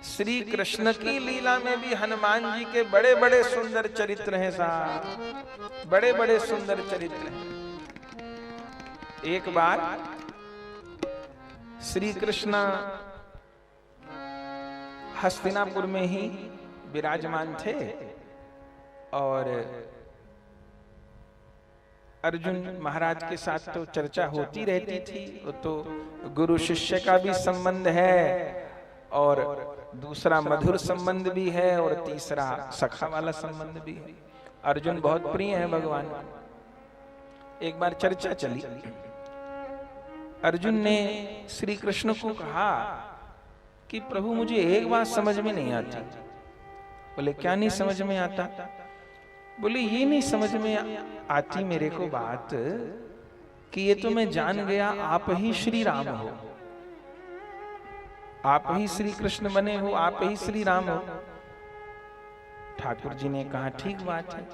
श्री कृष्ण की लीला में भी हनुमान जी के बड़े बड़े सुंदर चरित्र हैं साहब, बड़े बड़े सुंदर चरित्र हैं। एक बार श्री कृष्ण हस्तिनापुर में ही विराजमान थे और अर्जुन महाराज के साथ तो चर्चा होती रहती थी। वो तो गुरु शिष्य का भी संबंध है और दूसरा मधुर संबंध भी है और तीसरा सखा वाला संबंध भी है। अर्जुन बहुत प्रिय है भगवान। एक बार चर्चा चली, अर्जुन ने श्री कृष्ण को कहा कि प्रभु मुझे एक बात समझ में नहीं आती। बोले क्या नहीं समझ में आता? बोले ये नहीं समझ में आती मेरे को बात कि ये तो मैं जान गया आप ही श्री राम हो, आप ही श्री कृष्ण बने हो, आप ही श्री राम हो। ठाकुर जी ने कहा ठीक बात है,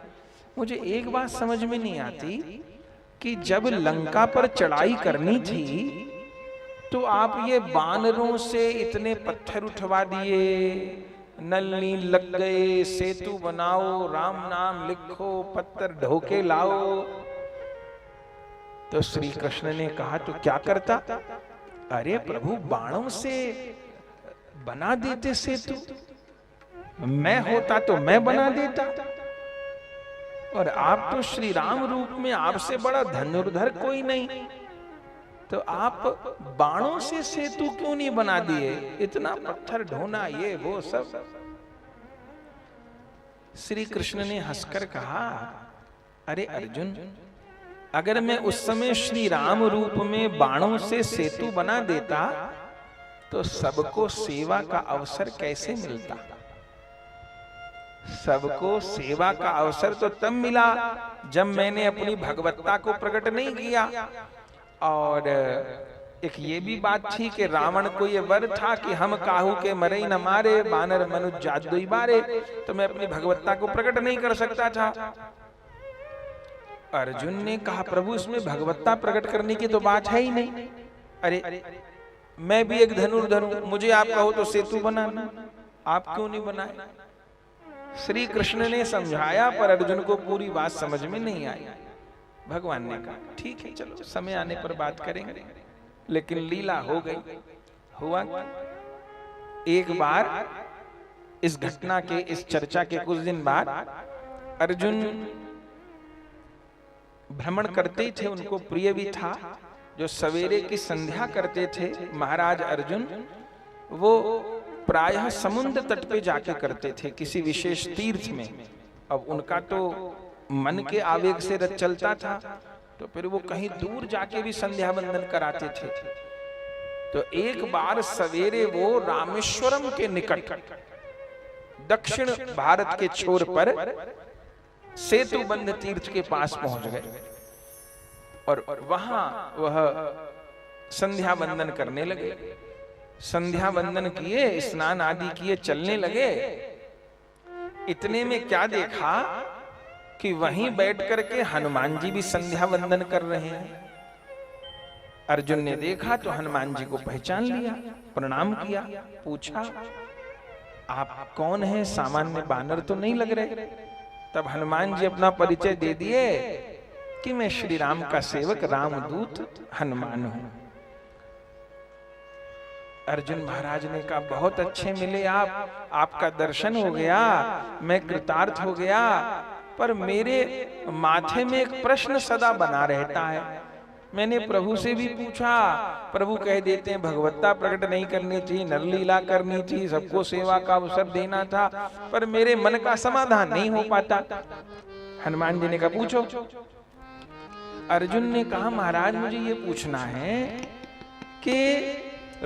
मुझे एक बात समझ में नहीं आती कि जब लंका पर चढ़ाई करनी थी तो आप ये वानरों से इतने पत्थर उठवा दिए, नल नील लग गए, सेतु बनाओ, राम नाम लिखो, पत्थर ढोके लाओ। तो श्री कृष्ण ने कहा तो क्या करता? अरे प्रभु बाणों से बना देते सेतु, मैं होता तो मैं बना देता। और आप तो श्री राम रूप में, आपसे बड़ा धनुर्धर कोई नहीं, तो आप बाणों से सेतु क्यों नहीं बना दिए? इतना पत्थर ढोना ये वो सब। श्री कृष्ण ने हंसकर कहा अरे अर्जुन, अगर मैं उस समय श्री राम रूप में बाणों से सेतु बना देता तो सबको सेवा का अवसर कैसे मिलता? सबको सेवा का अवसर तो तब मिला जब मैंने अपनी भगवत्ता को प्रकट नहीं किया। और एक ये भी बात थी कि रावण को ये वर था कि हम काहू के मरे न मारे, बानर मनुष्य जात दुई बारे, तो मैं अपनी भगवत्ता को प्रकट नहीं कर सकता था। अर्जुन ने कहा प्रभु इसमें भगवत्ता प्रकट करने की तो बात है ही नहीं। अरे मैं भी एक धनुर्धर हूं, मुझे आप कहो तो सेतु बनाना, आप क्यों नहीं बनाए? श्री कृष्ण ने समझाया पर अर्जुन को पूरी बात समझ में नहीं आई। भगवान ने कहा ठीक है चलो समय आने पर बात करेंगे। लेकिन लीला हो गई। हुआ एक बार इस घटना के, इस चर्चा के कुछ दिन बाद अर्जुन भ्रमण करते थे, उनको प्रिय भी था। जो सवेरे की संध्या करते थे महाराज अर्जुन, वो प्रायः समुद्र तट पे जाके करते थे किसी विशेष तीर्थ में। अब उनका तो मन के आवेग से रथ चलता था, तो फिर वो कहीं दूर जाके भी संध्या वंदन कराते थे। तो एक बार सवेरे वो रामेश्वरम के निकट दक्षिण भारत के छोर पर सेतुबंध तीर्थ के पास पहुंच गए और वहां वह संध्या वंदन करने लगे। संध्या वंदन किए, स्नान आदि किए, चलने लगे। इतने में क्या देखा कि वहीं बैठ करके हनुमान जी भी संध्या वंदन कर रहे हैं। अर्जुन ने देखा तो हनुमान जी को पहचान लिया, प्रणाम किया, पूछा आप कौन हैं? सामान्य बानर तो नहीं लग रहे। तब हनुमान जी अपना परिचय दे दिए कि मैं श्री राम का सेवक रामदूत हनुमान हूं। अर्जुन महाराज ने कहा बहुत अच्छे मिले आप, आपका दर्शन हो गया, मैं कृतार्थ हो गया। पर मेरे माथे में एक प्रश्न सदा बना रहता है। मैंने प्रभु से भी पूछा, प्रभु कह देते हैं भगवत्ता प्रकट नहीं करनी चाहिए, नरलीला करनी चाहिए, सबको सेवा का अवसर देना था, पर मेरे मन का समाधान नहीं हो पाता। हनुमान जी ने कहा पूछो। अर्जुन ने कहा महाराज मुझे ये पूछना है कि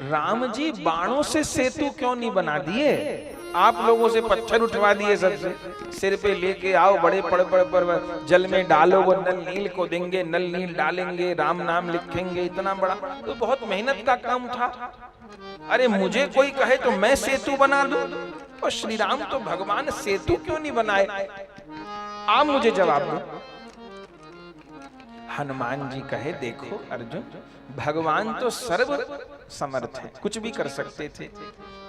राम जी बाणों से सेतु क्यों नहीं बना दिए? आप लोगों से पत्थर उठवा दिए, सबसे सिर पे लेके आओ, बड़े पर जल में डालो, वो नल नील को देंगे, नल नील डालेंगे, राम नाम लिखेंगे, इतना बड़ा तो बहुत मेहनत का काम था। अरे मुझे कोई कहे तो मैं सेतु बना दूं, और श्री राम तो भगवान सेतु क्यों नहीं बनाए? आप मुझे जवाब दो। हनुमान जी कहे, देखो अर्जुन, भगवान तो सर्व समर्थ है, कुछ भी कर सकते थे,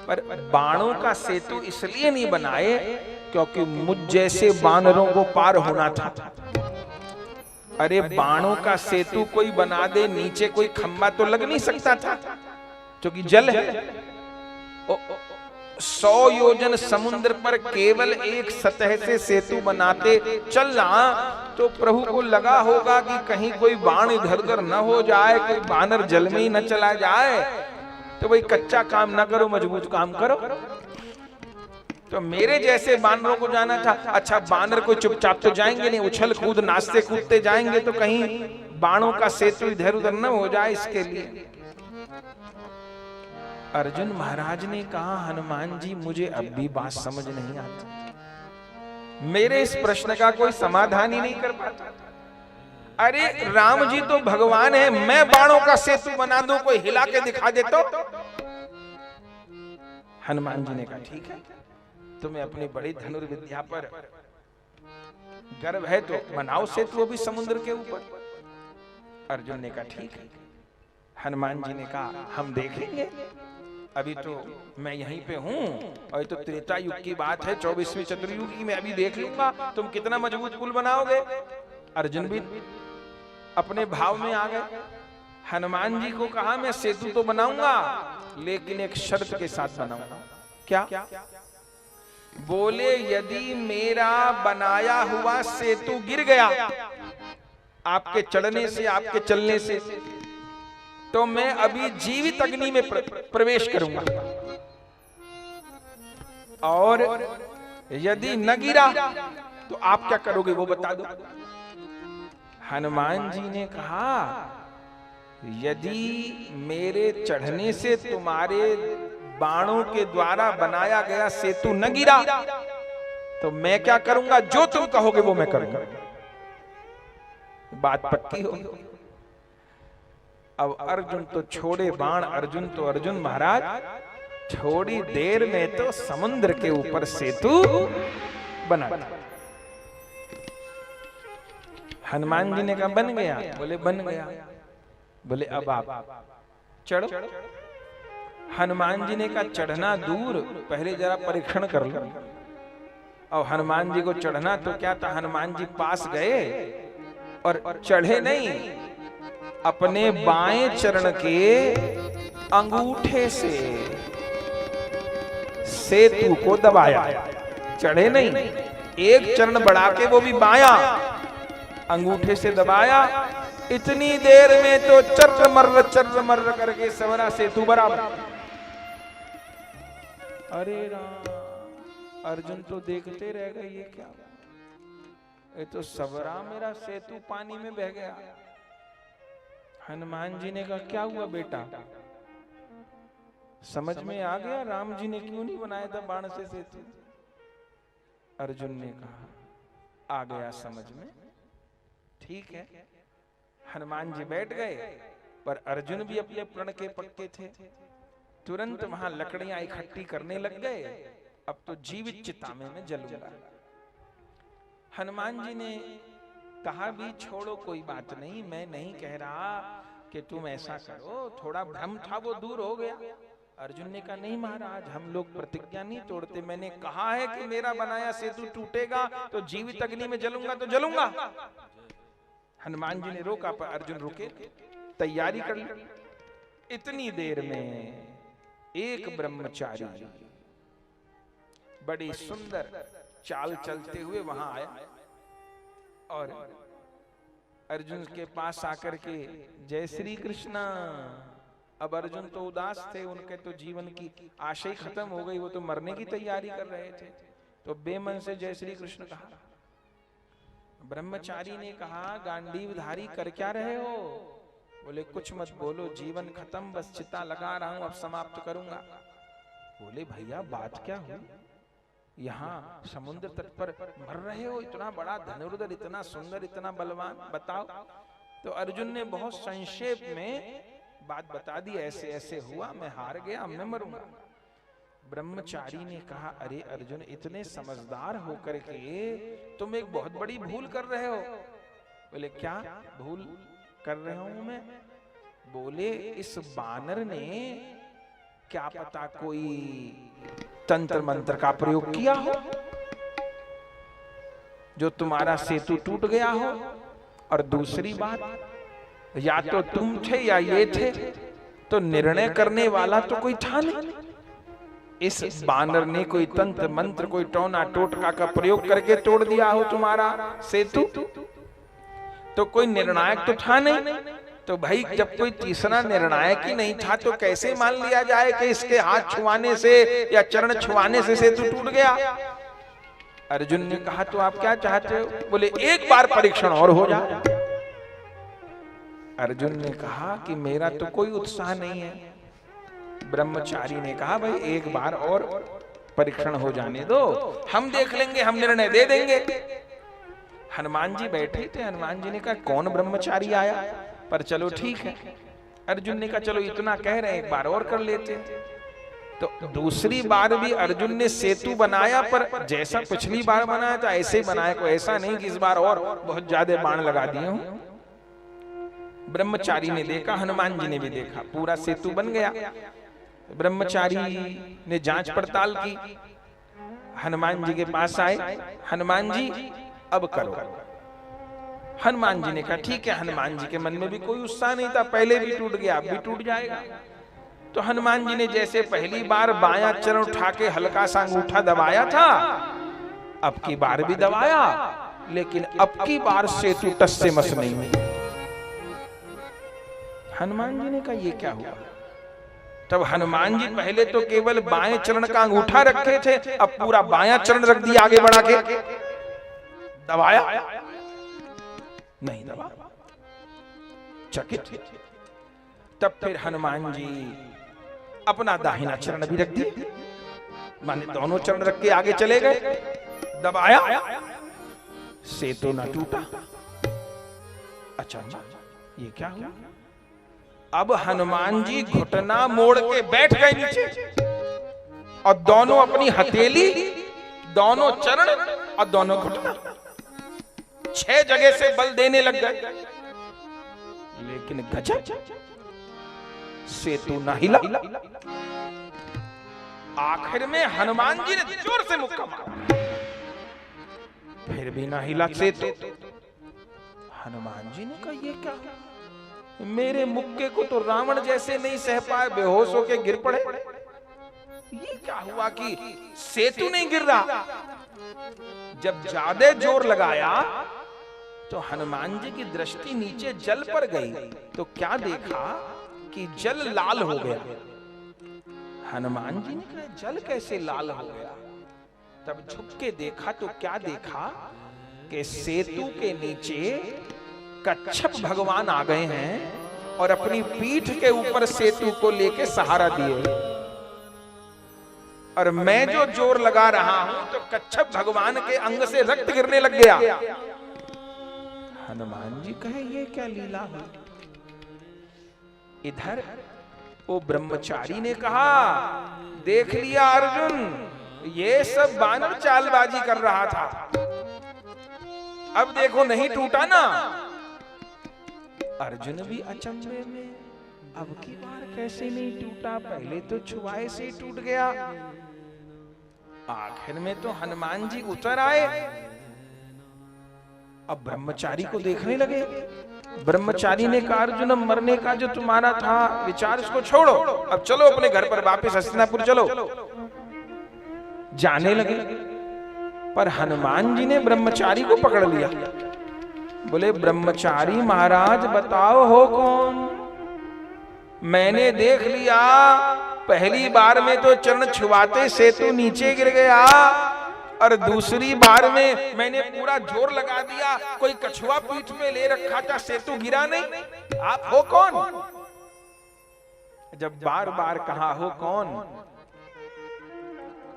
पर बाणों का सेतु इसलिए नहीं बनाए क्योंकि मुझ जैसे बानरों को पार होना था। अरे बाणों का सेतु कोई बना दे, नीचे कोई खंबा तो लग नहीं सकता था क्योंकि जल है। 100 योजन समुद्र पर केवल एक सतह से सेतु बनाते चलना, तो प्रभु को लगा होगा कि कहीं कोई बाण इधर उधर न हो जाए, कोई बानर जल में ही न चला जाए, तो भाई कच्चा काम न करो, मजबूत काम करो। तो मेरे जैसे बानरों को जाना था। अच्छा बानर को चुपचाप तो जाएंगे नहीं, उछल कूद नाचते कूदते जाएंगे, तो कहीं बाणों का सेतु इधर उधर न हो जाए, इसके लिए अर्जुन महाराज ने कहा, हनुमान जी मुझे अब भी बात समझ नहीं आती, मेरे इस प्रश्न का कोई समाधान ही नहीं कर पाता। अरे राम जी तो भगवान है, मैं बाणों का सेतु बना दूं, कोई हिला के दिखा दे तो? हनुमान जी ने कहा, ठीक है, तुम्हें अपनी बड़ी धनुर्विद्या पर गर्व है तो बनाओ सेतु अभी समुद्र के ऊपर। अर्जुन ने कहा, ठीक है। हनुमान जी ने कहा, हम देखेंगे, अभी तो मैं यहीं पे हूं, और तो त्रेता युग की बात है, 24वीं चतुर्युग की, मैं अभी देख लूंगा तुम कितना मजबूत पुल बनाओगे। अर्जुन भी अपने भाव में आ गए। हनुमान जी को कहा, मैं सेतु तो बनाऊंगा, लेकिन एक शर्त के साथ बनाऊंगा। क्या? बोले, यदि मेरा बनाया हुआ सेतु गिर गया आपके चढ़ने से, आपके चलने से, तो मैं अभी जीवित अग्नि में प्रवेश करूंगा, और यदि न गिरा तो आप क्या करोगे वो बता दो। हनुमान जी ने कहा, यदि मेरे चढ़ने से तुम्हारे बाणों के द्वारा बनाया गया सेतु न गिरा तो मैं क्या करूंगा, जो तुम कहोगे वो मैं करूंगा। बात पक्की हो। अब अर्जुन तो छोड़े बाण, अर्जुन तो अर्जुन महाराज, थोड़ी देर में तो समुद्र के ऊपर सेतु बना। हनुमान जी ने कहा, बन गया? बोले बन गया। बोले अब आप चढ़ो। हनुमान जी ने कहा, चढ़ना दूर, पहले जरा परीक्षण कर लो। और हनुमान जी को चढ़ना तो क्या था, हनुमान जी पास गए और चढ़े नहीं, अपने बाएं चरण के अंगूठे से सेतु को दबाया। चढ़े नहीं, एक चरण बढ़ा के, वो भी बायां, अंगूठे से दबाया। इतनी देर में तो चर्र मर्र करके सवरा सेतु बराबर। अरे राम, अर्जुन तो देखते रह गए, ये क्या, ये तो सबरा मेरा सेतु पानी में बह गया। हनुमान जी ने कहा, क्या हुआ बेटा, समझ में आ गया राम जी ने क्यों नहीं बनाया था बाण से सेतु? अर्जुन ने कहा, आ गया समझ में, ठीक है। हनुमान जी बैठ गए, पर अर्जुन भी अपने प्रण के पक्के थे, तुरंत वहां लकड़ियां इकट्ठी करने लग गए। अब तो जीवित चिता में मैं जलूंगा। हनुमान जी ने कहा, भी छोड़ो, कोई बात नहीं, मैं नहीं कह रहा कि तुम ऐसा करो, थोड़ा भ्रम था वो दूर हो गया। अर्जुन ने कहा, नहीं महाराज, हम लोग प्रतिज्ञा नहीं तोड़ते, मैंने कहा है कि मेरा बनाया सेतु टूटेगा तो जीवित अग्नि में जलूंगा तो जलूंगा। हनुमान जी ने रोका, पर अर्जुन रुके, तैयारी कर ली। इतनी देर में एक ब्रह्मचारी बड़ी सुंदर चाल चलते हुए वहां आया और अर्जुन के पास आकर के, जय श्री कृष्णा। अब अर्जुन तो उदास थे, उनके तो जीवन की आशा ही खत्म हो गई, वो तो मरने की तैयारी कर रहे थे, तो बेमन से जय श्री कृष्ण कहा। ब्रह्मचारी ने कहा, गांडीवधारी कर क्या रहे हो? बोले, कुछ मत बोलो, जीवन खत्म, बस चिता लगा रहा हूं, अब समाप्त करूंगा। बोले, भैया बात क्या हुई, यहाँ समुद्र तट पर मर रहे हो, इतना बड़ा धनुर्धर, इतना सुंदर, इतना बलवान, बताओ। तो अर्जुन ने बहुत संक्षेप में बात बता दी, ऐसे ऐसे हुआ, मैं हार गया, मैं मरूंगा। ब्रह्मचारी ने कहा, अरे अर्जुन, इतने समझदार होकर के तुम एक बहुत बड़ी भूल कर रहे हो। बोले क्या भूल कर रहा हूं मैं? बोले इस बानर ने क्या पता कोई तंत्र मंत्र का प्रयोग किया हो जो तुम्हारा सेतु टूट गया हो, और दूसरी बात या तो तुम थे या ये थे, तो निर्णय करने वाला तो कोई था नहीं। इस बानर ने कोई तंत्र मंत्र, कोई टोना टोटका का प्रयोग करके तोड़ दिया हो तुम्हारा सेतु, तो कोई निर्णायक तो था नहीं। तो भाई जब कोई तीसरा निर्णायक ही नहीं था तो कैसे मान लिया जाए कि इसके हाथ छुआने से या चरण छुआने से सेतु टूट गया? अर्जुन ने कहा तो आप क्या चाहते हो? बोले एक बार परीक्षण और हो जाए। अर्जुन ने कहा कि मेरा तो कोई उत्साह नहीं है। ब्रह्मचारी ने कहा भाई एक बार और परीक्षण हो जाने दो, हम देख लेंगे, हम निर्णय दे देंगे। हनुमान जी बैठे थे, हनुमान जी ने कहा कौन ब्रह्मचारी आया, पर चलो ठीक है। अर्जुन ने कहा चलो इतना कह रहे हैं एक बार और कर लेते। तो दूसरी बार भी अर्जुन ने सेतु बनाया, पर जैसा पिछली बार बनाया था ऐसे ही बनाया, कोई ऐसा नहीं कि इस बार और बहुत ज्यादा बाण लगा दिए हूं। ब्रह्मचारी ने देखा, हनुमान जी ने भी देखा, पूरा सेतु बन गया। ब्रह्मचारी ने जांच पड़ताल की, हनुमान जी के पास आए, हनुमान जी अब करो। हनुमान जी ने कहा ठीक है। हनुमान जी के मन में भी कोई उत्साह नहीं था, पहले भी टूट गया अब भी टूट जाएगा। तो हनुमान जी ने जैसे पहली बार बायां चरण उठा के हल्का सा अंगूठा दबाया था, अब की बार भी दबाया, लेकिन अब की बार सेतु टस से मस नहीं हुई। हनुमान जी ने कहा ये क्या हुआ? तब हनुमान जी पहले तो केवल बाएं चरण का अंगूठा रखे थे, अब पूरा बायां चरण रख दिया आगे बढ़ा के, दबाया नहीं, दबा चकित। तब फिर हनुमान जी अपना दाहिना चरण भी रख दिए, माने दोनों चरण रख के आगे चले गए, दबाया, सेतु ना टूटा। अच्छा ये क्या हुआ? अब हनुमान जी घुटना मोड़ के बैठ गए नीचे, और दोनों अपनी हथेली, दोनों चरण और दोनों घुटना 6 जगह से बल देने लग गए। लेकिन गजब, सेतु ना हिला। आखिर में हनुमान जी ने जोर से मुक्का मारा, फिर भी ना हिला सेतु। हनुमान जी ने कहा ये क्या? मेरे मुक्के को तो रावण जैसे नहीं सह पाए, बेहोश होके गिर पड़े। ये क्या हुआ कि सेतु नहीं गिर रहा? जब ज्यादा जोर लगाया तो हनुमान जी की दृष्टि नीचे जल पर गई, तो क्या देखा कि जल लाल हो गया। हनुमान जी ने कहा जल कैसे लाल हो गया? तब झुक के देखा तो क्या देखा कि सेतु के नीचे कच्छप भगवान आ गए हैं और अपनी पीठ के ऊपर सेतु को लेके सहारा दिए, और मैं जो जोर लगा रहा हूं तो कच्छप भगवान के अंग से रक्त गिरने लग गया। हनुमान जी कहे ये क्या लीला हुई? इधर वो ब्रह्मचारी ने कहा देख लिया अर्जुन, ये सब बानर चालबाजी कर रहा था, अब देखो नहीं टूटा ना। अर्जुन भी अचंभे में, अब की बार कैसे नहीं टूटा? पहले तो छुआए से ही टूट गया। आखिर में तो हनुमान जी उतर आए, अब ब्रह्मचारी को देखने लगे। ब्रह्मचारी ने कहा अर्जुन मरने का जो तुम्हारा था विचार इसको छोड़ो, अब चलो अपने घर पर वापस हस्तिनापुर चलो। जाने लगे, पर हनुमान जी ने ब्रह्मचारी को पकड़ लिया। बोले ब्रह्मचारी महाराज बताओ हो कौन? मैंने देख लिया पहली बार में तो चरण छुआते सेतु नीचे गिर गया, और दूसरी बार में मैंने पूरा जोर लगा दिया, कोई कछुआ पीठ में ले रखा था, सेतु गिरा नहीं। आप हो कौन? जब बार बार कहा हो कौन,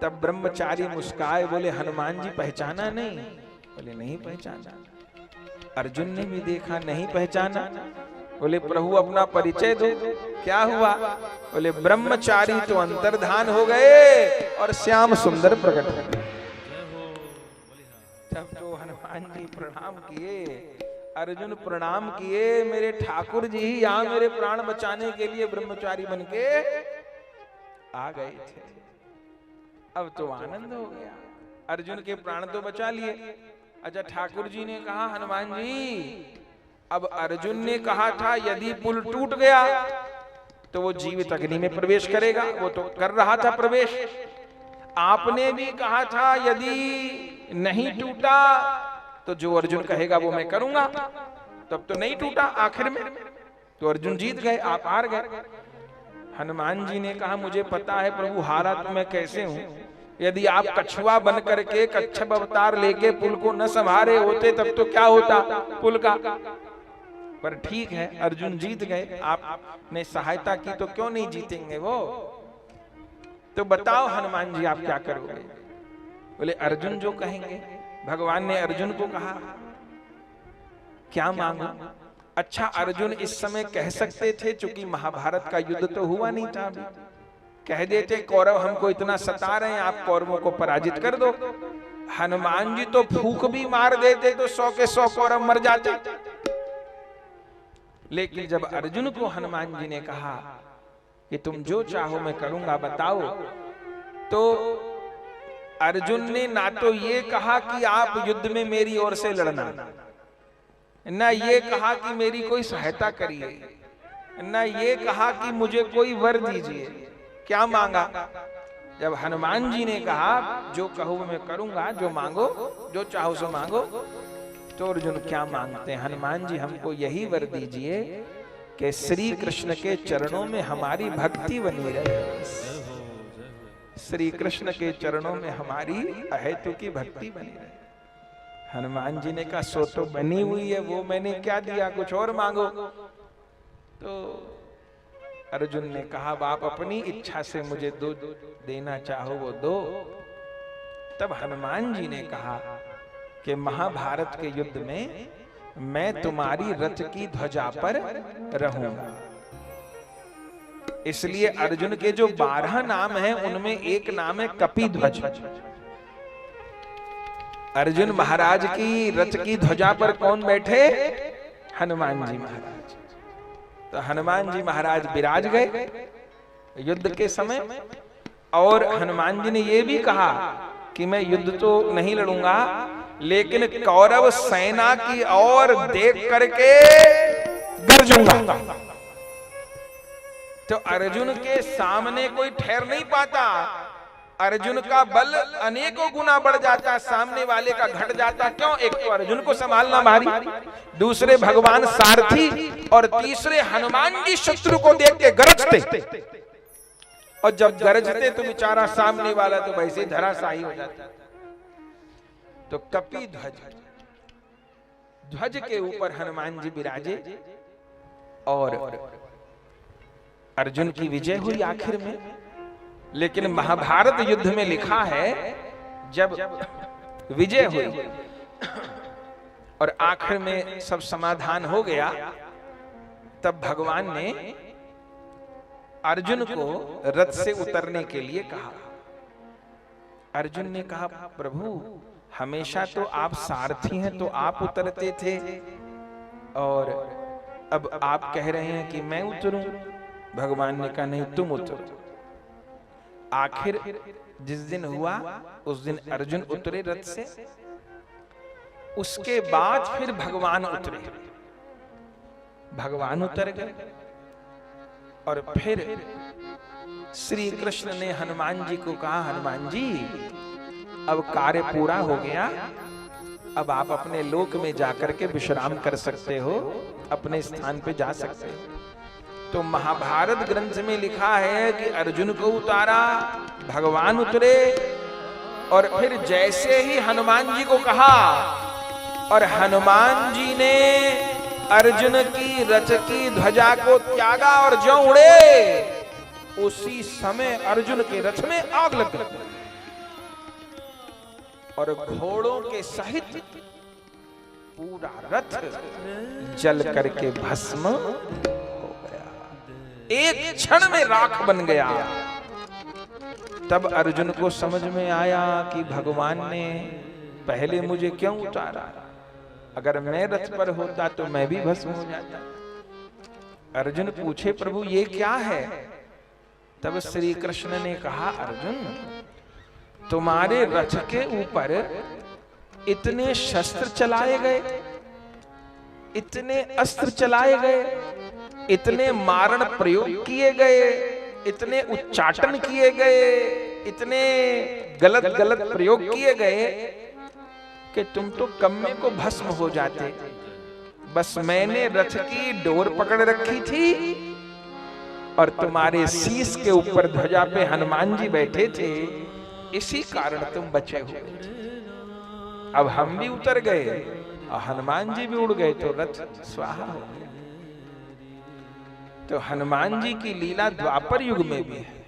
तब ब्रह्मचारी मुस्काए, बोले हनुमान जी पहचाना नहीं? बोले नहीं पहचाना। अर्जुन ने भी देखा, नहीं पहचाना। बोले प्रभु अपना परिचय दो, क्या हुआ? बोले ब्रह्मचारी तो अंतर्धान हो गए और श्याम सुंदर प्रकट हो गए। तब तो हनुमान जी प्रणाम किए, अर्जुन प्रणाम किए, मेरे ठाकुर जी यहाँ मेरे प्राण बचाने के लिए ब्रह्मचारी बनके आ गए थे। अब तो आनंद हो गया, अर्जुन के प्राण तो बचा लिए। अच्छा, ठाकुर जी ने कहा हनुमान जी, अब अर्जुन ने कहा था यदि पुल टूट गया तो वो जीवित अग्नि में प्रवेश करेगा, वो तो कर रहा था प्रवेश। आपने भी कहा था यदि नहीं टूटा तो जो अर्जुन कहेगा वो मैं करूंगा, तब तो नहीं टूटा आखिर में, तो अर्जुन जीत गए, आप हार गए। हनुमान जी ने कहा मुझे पता है प्रभु, हारा तो मैं कैसे हूं, यदि आप कछुआ बन करके कच्छप अवतार लेके पुल को न संभाले होते तब तो क्या होता पुल का, पर ठीक है अर्जुन जीत गए, आपने सहायता की तो क्यों नहीं जीतेंगे वो। तो बताओ हनुमान जी आप क्या करोगे? बोले अर्जुन जो कहेंगे। भगवान ने अर्जुन को कहा क्या मांगो? अच्छा, अर्जुन इस समय कह सकते थे, चूंकि महाभारत का युद्ध तो हुआ नहीं था अभी, कह देते कौरव हमको इतना सता रहे हैं, आप कौरवों को पराजित कर दो। हनुमान जी तो फूंक भी मार देते तो 100 के 100 कौरव मर जाते। लेकिन जब अर्जुन को हनुमान जी ने कहा कि तुम जो चाहो मैं करूंगा, बताओ, तो अर्जुन ने ना तो ये कहा कि आप युद्ध में मेरी ओर से लड़ना, ना ये कहा कि मेरी कोई सहायता करिए, ना ये कहा कि मुझे कोई वर दीजिए। क्या मांगा? जब हनुमान जी ने कहा जो कहो मैं करूंगा, जो मांगो, जो चाहो सो मांगो, तो अर्जुन क्या मांगते हैं? हनुमान जी हमको यही वर दीजिए कि श्री कृष्ण के चरणों में हमारी भक्ति बनी रहे, श्री कृष्ण के चरणों में हमारी अहेतु की भक्ति बनी रहे। हनुमान जी ने कहा सो तो बनी हुई है, वो मैंने क्या दिया, कुछ और मांगो। तो अर्जुन ने कहा आप अपनी इच्छा से मुझे दो देना चाहो वो दो। तब हनुमान जी ने कहा कि महाभारत के युद्ध में मैं तुम्हारी रथ की ध्वजा पर रहूंगा। इसलिए अर्जुन के जो 12 नाम हैं उनमें एक नाम है कपिध्वज। अर्जुन महाराज की रथ की ध्वजा पर कौन बैठे? हनुमान जी महाराज। तो हनुमान जी महाराज विराज गए युद्ध के समय, और हनुमान जी ने यह भी कहा कि मैं युद्ध तो नहीं लड़ूंगा, लेकिन कौरव सेना की ओर देख करके गरजूंगा। तो अर्जुन के सामने कोई ठहर नहीं पाता, अर्जुन का बल अनेकों गुना बढ़ जाता, सामने वाले का घट जाता। क्यों? एक तो अर्जुन को संभालना भारी, दूसरे भगवान सारथी, और तीसरे हनुमान जी शत्रु को देख के गरजते, और जब गरजते तो बेचारा सामने वाला तो वैसे धराशायी हो जाता। तो कपि ध्वज, ध्वज के ऊपर हनुमान जी विराजे, और अर्जुन की विजय हुई आखिर में। लेकिन महाभारत युद्ध में लिखा है जब विजय हुई और आखिर में सब समाधान हो गया, तब भगवान ने अर्जुन को रथ से उतरने के लिए कहा। अर्जुन ने कहा प्रभु हमेशा तो आप सारथी हैं, तो आप उतरते थे, और अब आप कह रहे हैं कि मैं उतरूं। भगवान ने कहा नहीं, तुम उतरो। आखिर जिस दिन हुआ उस दिन अर्जुन उतरे रथ से, उसके बाद फिर भगवान उतरे, भगवान उतर गए, और फिर श्री कृष्ण ने हनुमान जी को कहा हनुमान जी अब कार्य पूरा हो गया, अब आप अपने लोक में जाकर के विश्राम कर सकते हो, अपने स्थान पे जा सकते हो। तो महाभारत ग्रंथ में लिखा है कि अर्जुन को उतारा, भगवान उतरे, और फिर जैसे ही हनुमान जी को कहा और हनुमान जी ने अर्जुन की रथ की ध्वजा को त्यागा और जो उड़े, उसी समय अर्जुन के रथ में आग लग गई और घोड़ों के सहित पूरा रथ जल करके भस्म, एक क्षण में राख बन गया। तब अर्जुन को समझ में आया कि भगवान ने पहले मुझे क्यों उतारा, अगर मैं रथ पर होता तो मैं भी भस्म हो जाता। अर्जुन पूछे प्रभु ये क्या है? तब श्री कृष्ण ने कहा अर्जुन, तुम्हारे रथ के ऊपर इतने शस्त्र चलाए गए, इतने अस्त्र चलाए गए, इतने मारण प्रयोग किए गए, इतने उच्चाटन किए गए, इतने गलत गलत प्रयोग किए गए कि तुम तो कम्मे को भस्म हो जाते। बस मैंने रथ की डोर पकड़ रखी थी और तुम्हारे शीश के ऊपर ध्वजा पे हनुमान जी बैठे थे, इसी कारण तुम बचे हुए थे। अब हम भी उतर गए और हनुमान जी भी उड़ गए तो रथ स्वाहा हो गया। तो हनुमान जी की लीला द्वापर युग में भी है।